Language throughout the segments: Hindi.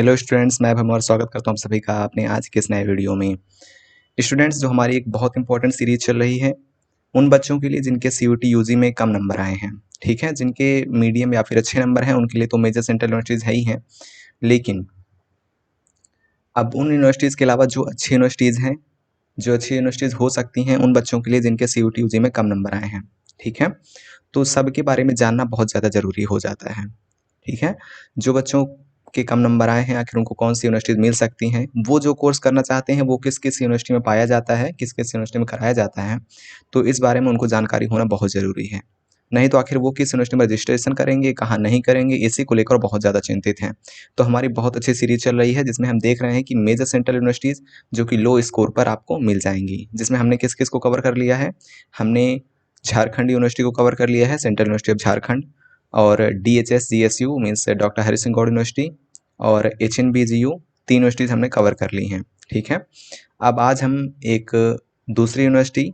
हेलो स्टूडेंट्स, मैं भीम और स्वागत करता हूँ आप सभी का अपने आज के इस नए वीडियो में। स्टूडेंट्स, जो हमारी एक बहुत इंपॉर्टेंट सीरीज चल रही है उन बच्चों के लिए जिनके CUT यूजी में कम नंबर आए हैं, ठीक है। जिनके मीडियम या फिर अच्छे नंबर हैं उनके लिए तो मेजर सेंट्रल यूनिवर्सिटीज़ है ही हैं, लेकिन अब उन यूनिवर्सिटीज़ के अलावा जो अच्छी यूनिवर्सिटीज़ हैं, जो अच्छी यूनिवर्सिटीज़ हो सकती हैं उन बच्चों के लिए जिनके CUT यूजी में कम नंबर आए हैं, ठीक है। तो सबके बारे में जानना बहुत ज़्यादा ज़रूरी हो जाता है, ठीक है। जो बच्चों के कम नंबर आए हैं आखिर उनको कौन सी यूनिवर्सिटीज़ मिल सकती हैं, वो जो कोर्स करना चाहते हैं वो किस-किस यूनिवर्सिटी में पाया जाता है, किस-किस यूनिवर्सिटी में कराया जाता है, तो इस बारे में उनको जानकारी होना बहुत ज़रूरी है। नहीं तो आखिर वो किस यूनिवर्सिटी में रजिस्ट्रेशन करेंगे, कहाँ नहीं करेंगे, इसी को लेकर बहुत ज़्यादा चिंतित हैं। तो हमारी बहुत अच्छी सीरीज़ चल रही है जिसमें हम देख रहे हैं कि मेजर सेंट्रल यूनिवर्सिटीज़ जो कि लो स्कोर पर आपको मिल जाएँगी, जिसमें हमने किस-किस को कवर कर लिया है। हमने झारखंड यूनिवर्सिटी को कवर कर लिया है, सेंट्रल यूनिवर्सिटी ऑफ झारखंड, और DHS GSU means doctor Hari Singh Gaur university, और HNBGU, 3 यूनिवर्सिटीज़ हमने कवर कर ली हैं, ठीक है। अब आज हम एक दूसरी यूनिवर्सिटी,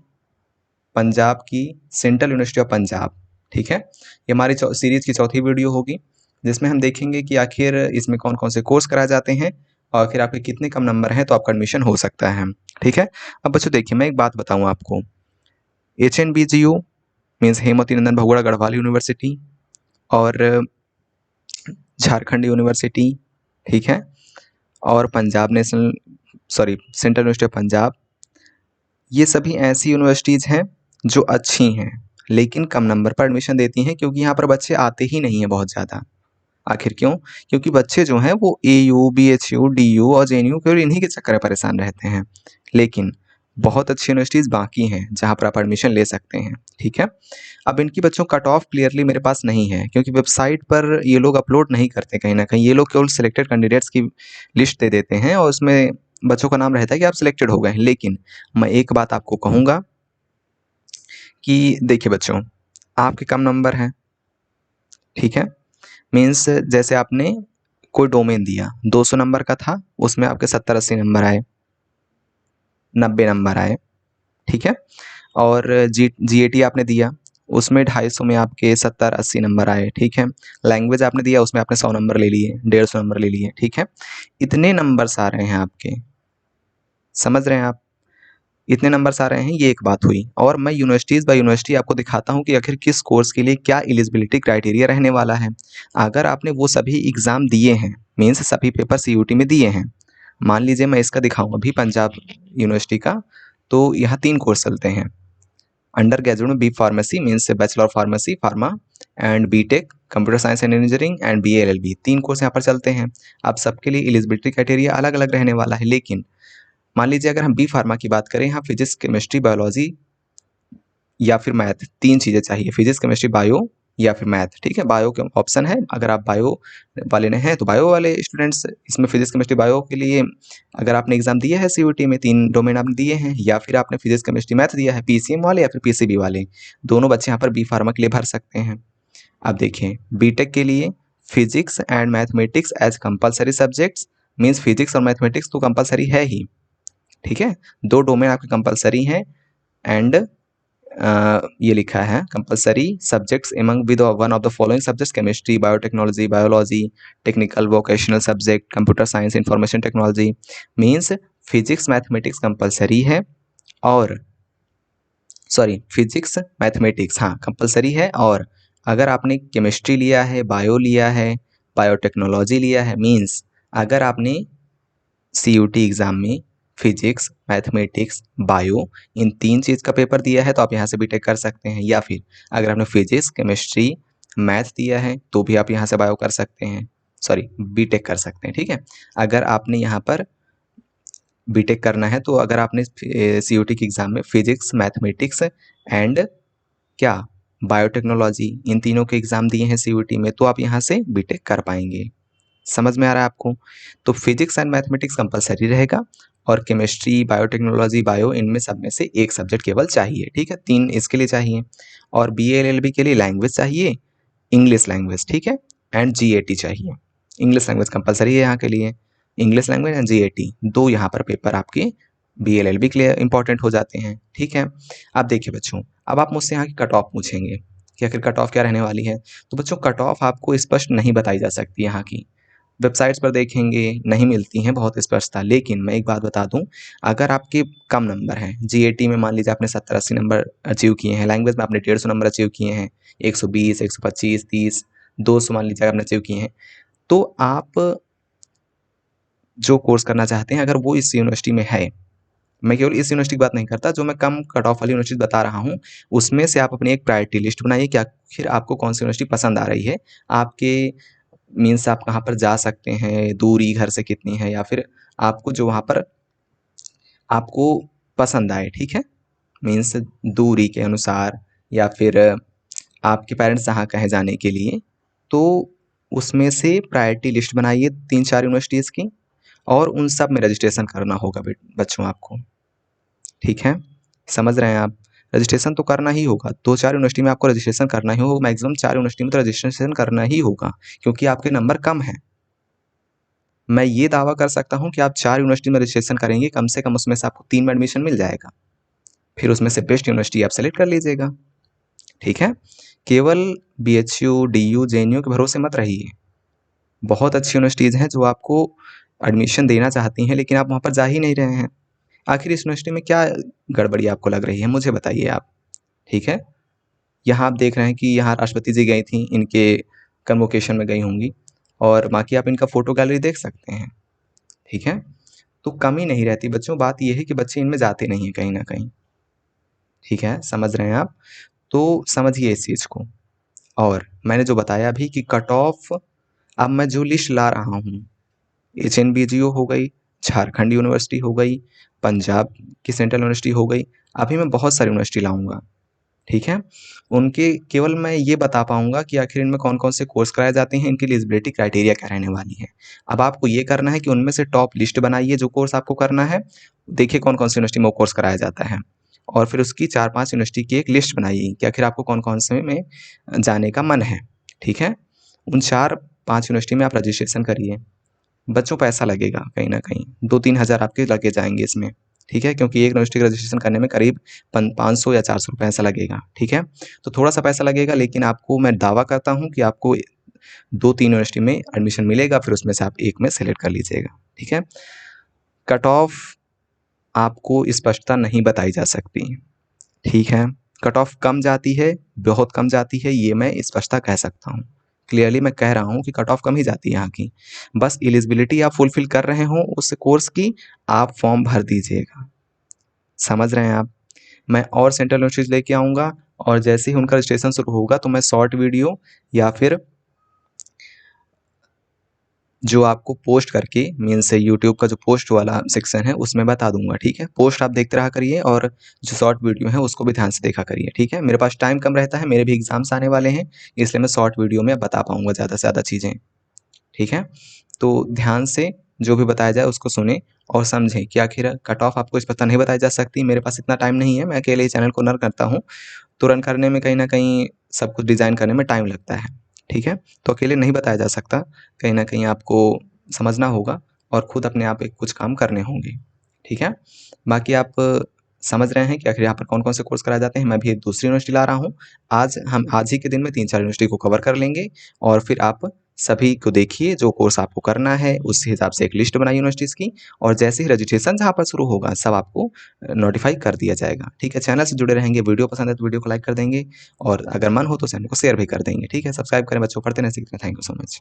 पंजाब की सेंट्रल यूनिवर्सिटी ऑफ पंजाब, ठीक है। ये हमारी सीरीज़ की चौथी वीडियो होगी जिसमें हम देखेंगे कि आखिर इसमें कौन-कौन से कोर्स कराए जाते हैं और आखिर आपके कितने कम नंबर हैं तो आपका एडमिशन हो सकता है, ठीक है। अब बच्चों देखिए, मैं एक बात बताऊँ आपको, HNBGU means Hemvati Nandan Bahuguna Garhwal university, और झारखंड यूनिवर्सिटी, ठीक है, और सेंट्रल यूनिवर्सिटी ऑफ पंजाब, ये सभी ऐसी यूनिवर्सिटीज़ हैं जो अच्छी हैं लेकिन कम नंबर पर एडमिशन देती हैं, क्योंकि यहाँ पर बच्चे आते ही नहीं हैं बहुत ज़्यादा। आखिर क्यों? क्योंकि बच्चे जो हैं वो AU, BHU, DU और JNU केवल इन्हीं के चक्कर में परेशान रहते हैं। लेकिन बहुत अच्छी यूनिवर्सिटीज़ बाकी हैं जहाँ पर आप एडमिशन ले सकते हैं, ठीक है। अब इनकी बच्चों कट ऑफ क्लियरली मेरे पास नहीं है, क्योंकि वेबसाइट पर ये लोग अपलोड नहीं करते कहीं न कहीं। ये लोग केवल सिलेक्टेड कैंडिडेट्स की लिस्ट दे देते हैं और उसमें बच्चों का नाम रहता है कि आप सिलेक्टेड हो गए हैं। लेकिन मैं एक बात आपको कहूँगा कि देखिए बच्चों, आपके कम नंबर हैं, ठीक है। मीन्स जैसे आपने कोई डोमेन दिया, 200 नंबर का था, उसमें आपके 70-80 नंबर आए, 90 नंबर आए, ठीक है। और GAT आपने दिया, उसमें 250 में आपके 70-80 नंबर आए, ठीक है। लैंग्वेज आपने दिया, उसमें आपने 100 नंबर ले लिए, 150 नंबर ले लिए, ठीक है। इतने नंबर्स आ रहे हैं आपके, समझ रहे हैं आप? इतने नंबर्स आ रहे हैं, ये एक बात हुई। और मैं यूनिवर्सिटीज़ बाय यूनिवर्सिटी आपको दिखाता हूँ कि आखिर किस कोर्स के लिए क्या एलिजिबिलिटी क्राइटेरिया रहने वाला है। अगर आपने वो सभी एग्ज़ाम दिए हैं, मीन्स सभी पेपर CUT में दिए हैं, मान लीजिए मैं इसका दिखाऊँ अभी पंजाब यूनिवर्सिटी का, तो यहाँ 3 कोर्स चलते हैं। अंडर ग्रेजुएट में B-Pharmacy means bachelor of pharmacy, pharma, and B.Tech computer science and engineering, and BA LLB, 3 course यहाँ पर चलते हैं। अब सबके लिए एलिजिबिलिटी क्राइटेरिया अलग-अलग रहने वाला है, लेकिन मान लीजिए अगर हम B-Pharma की बात करें, यहाँ फिजिक्स, केमिस्ट्री, बायोलॉजी या फिर मैथ, 3 चीज़ें चाहिए, फिजिक्स, केमिस्ट्री, बायो या फिर मैथ, ठीक है। बायो के ऑप्शन है, अगर आप बायो वाले ने हैं तो बायो वाले स्टूडेंट्स इसमें फिजिक्स, केमिस्ट्री, बायो के लिए अगर आपने एग्ज़ाम दिया है CUT में, 3 डोमेन आपने दिए हैं, या फिर आपने फिजिक्स, केमिस्ट्री, मैथ दिया है, PCM वाले या फिर PCB वाले, दोनों बच्चे यहाँ पर B-Pharma के लिए भर सकते हैं। अब देखिए, B.Tech के लिए physics and mathematics as compulsory subjects, means physics और मैथमेटिक्स तो कंपलसरी है ही, ठीक है। 2 डोमेन आपके कंपलसरी हैं, एंड ये लिखा है compulsory subjects among with one of the following subjects: chemistry, biotechnology, biology, technical vocational subject, computer science, information technology. Means physics, mathematics compulsory है, और फिजिक्स, मैथमेटिक्स हाँ कंपलसरी है, और अगर आपने केमिस्ट्री लिया है, बायो लिया है, बायोटेक्नोलॉजी लिया है, मीन्स अगर आपने CUT एग्ज़ाम में फिजिक्स, मैथमेटिक्स, बायो इन 3 चीज़ का पेपर दिया है तो आप यहाँ से B.Tech कर सकते हैं, या फिर अगर आपने फिजिक्स, केमिस्ट्री, मैथ दिया है तो भी आप यहाँ से बायो कर सकते हैं, B.Tech कर सकते हैं, ठीक है। अगर आपने यहाँ पर B.Tech करना है तो अगर आपने CUT के एग्ज़ाम में फिजिक्स, मैथमेटिक्स एंड क्या बायोटेक्नोलॉजी इन तीनों के एग्ज़ाम दिए हैं CUT में, तो आप यहाँ से B.Tech कर पाएंगे। समझ में आ रहा है आपको? तो फिजिक्स एंड मैथमेटिक्स कंपलसरी रहेगा, और केमिस्ट्री, बायोटेक्नोलॉजी, बायो इनमें सब में से एक सब्जेक्ट केवल चाहिए, ठीक है। 3 इसके लिए चाहिए, और BA LLB के लिए लैंग्वेज चाहिए, इंग्लिश लैंग्वेज, ठीक है, एंड GAT चाहिए। इंग्लिश लैंग्वेज कंपलसरी है यहाँ के लिए, इंग्लिश लैंग्वेज एंड GAT 2 यहाँ पर पेपर आपके BA LLB के लिए इंपॉर्टेंट हो जाते हैं, ठीक है। अब देखिए बच्चों, अब आप मुझसे यहाँ की कट ऑफ पूछेंगे कि आखिर कट ऑफ क्या रहने वाली है, तो बच्चों कट ऑफ आपको स्पष्ट नहीं बताई जा सकती यहाँ की, वेबसाइट्स पर देखेंगे नहीं मिलती हैं बहुत स्पष्टता। लेकिन मैं एक बात बता दूं, अगर आपके कम नंबर हैं, जीएटी में मान लीजिए आपने 70-80 नंबर अचीव किए हैं, लैंग्वेज में आपने 150 नंबर अचीव किए हैं, 120, 125, 30, 200 मान लीजिए आपने अचीव किए हैं, तो आप जो कोर्स करना चाहते हैं अगर वो इस यूनिवर्सिटी में है, मैं केवल इस यूनिवर्सिटी की बात नहीं करता, जो मैं कम कट ऑफ वाली यूनिवर्सिटी बता रहा हूँ, उसमें से आप अपनी एक प्रायोरिटी लिस्ट बनाइए कि आखिर आपको कौन सी यूनिवर्सिटी पसंद आ रही है। आपके मीन्स आप कहाँ पर जा सकते हैं, दूरी घर से कितनी है, या फिर आपको जो वहाँ पर आपको पसंद आए, ठीक है? मीन्स दूरी के अनुसार, या फिर आपके पेरेंट्स जहाँ कहें जाने के लिए, तो उसमें से प्रायोरिटी लिस्ट बनाइए 3-4 यूनिवर्सिटीज़ की, और उन सब में रजिस्ट्रेशन करना होगा बच्चों आपको, ठीक है? समझ रहे हैं आप? रजिस्ट्रेशन तो करना ही होगा, 2-4 यूनिवर्सिटी में आपको रजिस्ट्रेशन करना ही होगा, मैक्सिमम 4 यूनिवर्सिटी में तो रजिस्ट्रेशन करना ही होगा, क्योंकि आपके नंबर कम हैं। मैं ये दावा कर सकता हूँ कि आप 4 यूनिवर्सिटी में रजिस्ट्रेशन करेंगे, कम से कम उसमें से आपको 3 में एडमिशन मिल जाएगा। फिर उसमें से बेस्ट यूनिवर्सिटी आप सेलेक्ट कर लीजिएगा, ठीक है? केवल बीएचयू, डीयू, जेएनयू के भरोसे मत रहिए। बहुत अच्छी यूनिवर्सिटीज़ हैं जो आपको एडमिशन देना चाहती हैं, लेकिन आप वहाँ पर जा ही नहीं रहे हैं। आखिर इस यूनिवर्सिटी में क्या गड़बड़ी आपको लग रही है, मुझे बताइए आप, ठीक है? यहाँ आप देख रहे हैं कि यहाँ राष्ट्रपति जी गई थीं, इनके कन्वोकेशन में गई होंगी, और बाकी आप इनका फ़ोटो गैलरी देख सकते हैं, ठीक है? तो कमी नहीं रहती बच्चों, बात ये है कि बच्चे इनमें जाते नहीं हैं कहीं न कहीं, ठीक है? समझ रहे हैं आप? तो समझिए इस चीज़ को। और मैंने जो बताया भी कि कट ऑफ, अब मैं जो लिस्ट ला रहा हूँ, एचएनबीजीओ हो गई, झारखंड यूनिवर्सिटी हो गई, पंजाब की सेंट्रल यूनिवर्सिटी हो गई, अभी मैं बहुत सारी यूनिवर्सिटी लाऊँगा, ठीक है? उनके केवल मैं ये बता पाऊँगा कि आखिर इनमें कौन-कौन से कोर्स कराए जाते हैं, इनकी एलिजिबिलिटी क्राइटेरिया क्या रहने वाली है। अब आपको ये करना है कि उनमें से टॉप लिस्ट बनाइए जो कोर्स आपको करना है, देखिए कौन-कौन सी यूनिवर्सिटी में वो कोर्स कराया जाता है, और फिर उसकी 4-5 यूनिवर्सिटी की एक लिस्ट बनाइए कि आखिर आपको कौन-कौन से में जाने का मन है, ठीक है? उन 4-5 यूनिवर्सिटी में आप रजिस्ट्रेशन करिए। बच्चों पैसा लगेगा कहीं न कहीं, 2-3 हज़ार आपके लगे जाएँगे इसमें, ठीक है? क्योंकि एक यूनिवर्सिटी का रजिस्ट्रेशन करने में करीब 500 या 400 रुपए ऐसा लगेगा, ठीक है? तो थोड़ा-सा पैसा लगेगा, लेकिन आपको मैं दावा करता हूँ कि आपको 2-3 यूनिवर्सिटी में एडमिशन मिलेगा, फिर उसमें से आप एक में सेलेक्ट कर लीजिएगा, ठीक है? कट ऑफ आपको स्पष्टता नहीं बताई जा सकती, ठीक है? कट ऑफ कम जाती है, बहुत कम जाती है, ये मैं स्पष्टता कह सकता हूँ। क्लियरली मैं कह रहा हूँ कि कट ऑफ कम ही जाती है यहाँ की। बस एलिजिबिलिटी आप फुलफ़िल कर रहे हो उस कोर्स की, आप फॉर्म भर दीजिएगा। समझ रहे हैं आप? मैं और सेंट्रल यूनिवर्सिटीज़ लेके आऊँगा, और जैसे ही उनका रजिस्ट्रेशन शुरू होगा तो मैं शॉर्ट वीडियो या फिर जो आपको पोस्ट करके, मीन्स यूट्यूब का जो पोस्ट वाला सेक्शन है उसमें बता दूँगा, ठीक है? पोस्ट आप देखते रहा करिए, और जो शॉर्ट वीडियो है उसको भी ध्यान से देखा करिए, ठीक है? मेरे पास टाइम कम रहता है, मेरे भी एग्ज़ाम्स आने वाले हैं, इसलिए मैं शॉर्ट वीडियो में बता पाऊँगा ज़्यादा से ज़्यादा चीज़ें, ठीक है? तो ध्यान से जो भी बताया जाए उसको सुनें और समझें कि आखिर कट ऑफ आपको इस पता नहीं बताई जा सकती। मेरे पास इतना टाइम नहीं है, मैं अकेले ही चैनल को रन करता हूँ, तो रन करने में कहीं न कहीं सब कुछ डिज़ाइन करने में टाइम लगता है, ठीक है? तो अकेले नहीं बताया जा सकता, कहीं न कहीं आपको समझना होगा और खुद अपने आप एक कुछ काम करने होंगे, ठीक है? बाकी आप समझ रहे हैं कि आखिर यहाँ पर कौन-कौन से कोर्स कराए जाते हैं। मैं भी एक दूसरी यूनिवर्सिटी ला रहा हूँ। आज ही के दिन में 3-4 यूनिवर्सिटी को कवर कर लेंगे, और फिर आप सभी को देखिए जो कोर्स आपको करना है, उस हिसाब से एक लिस्ट बनाइए यूनिवर्सिटीज़ की, और जैसे ही रजिस्ट्रेशन जहाँ पर शुरू होगा सब आपको नोटिफ़ाई कर दिया जाएगा, ठीक है? चैनल से जुड़े रहेंगे, वीडियो पसंद है तो वीडियो को लाइक कर देंगे, और अगर मन हो तो चैनल को शेयर भी कर देंगे, ठीक है? सब्सक्राइब करें बच्चों, पढ़ते रहें, सीखते रहें। Thank you so much.